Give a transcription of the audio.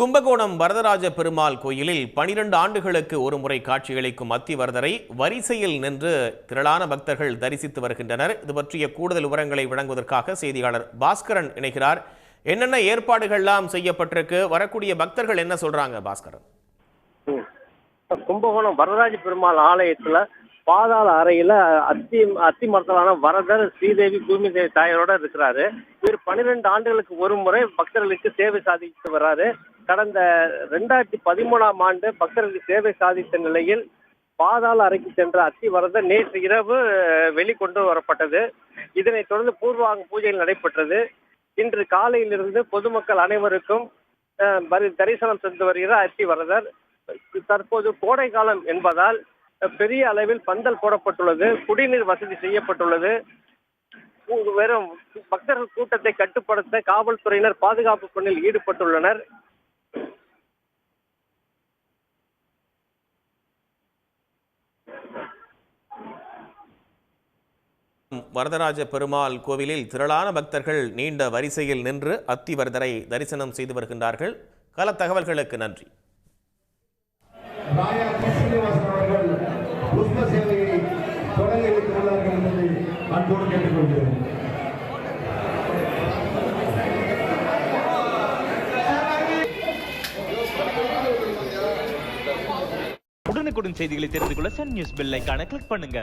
கும்பகோணம் வரதராஜ பெருமாள் கோயிலில் 12 ஆண்டுகளுக்கு ஒரு முறை காட்சியளிக்கும் அத்திவரதரை வரிசையில் நின்று திரளான பக்தர்கள் தரிசித்து வருகின்றனர். இது பற்றிய கூடுதல் விவரங்களை வழங்குவதற்காக செய்தியாளர் பாஸ்கரன் இணைகிறார். என்னென்ன ஏற்பாடுகள்லாம் செய்யப்பட்டிருக்கு, வரக்கூடிய பக்தர்கள் என்ன சொல்றாங்க பாஸ்கரன்? கும்பகோணம் வரதராஜ பெருமாள் ஆலயத்துல பாதாள அறையில அத்தி மரத்தலான வரதர் ஸ்ரீதேவி பூமி தேவி தாயாரோட இருக்கிறாரு. இவர் 12 ஆண்டுகளுக்கு ஒரு முறை பக்தர்களுக்கு சேவை சாதித்து வர்றாரு. கடந்த 2013ஆம் ஆண்டு பக்தர்களுக்கு சேவை சாதித்த நிலையில் பாதாள அறைக்கு சென்ற அத்தி வரதர் நேற்று இரவு வெளிக்கொண்டு வரப்பட்டது. இதனைத் தொடர்ந்து பூர்வாங்க பூஜைகள் நடைபெற்றது. இன்று காலையிலிருந்து பொதுமக்கள் அனைவருக்கும் தரிசனம் சென்று வருகிறார் அத்தி வரதர். தற்போது கோடை காலம் என்பதால் பெரிய அளவில் பந்தல் போடப்பட்டுள்ளது, குடிநீர் வசதி செய்யப்பட்டுள்ளது. வெறும் பக்தர்கள் கூட்டத்தை கட்டுப்படுத்த காவல்துறையினர் பாதுகாப்பு பணியில் ஈடுபட்டுள்ளனர். வரதராஜ பெருமாள் கோவிலில் திரளான பக்தர்கள் நீண்ட வரிசையில் நின்று அத்திவரதரை தரிசனம் செய்து வருகின்றார்கள். கள தகவல்களுக்கு நன்றி. உடனுக்குடன் செய்திகளை தெரிந்து கொள்ள சன் நியூஸ் பெல் ஐகானை கிளிக் பண்ணுங்க.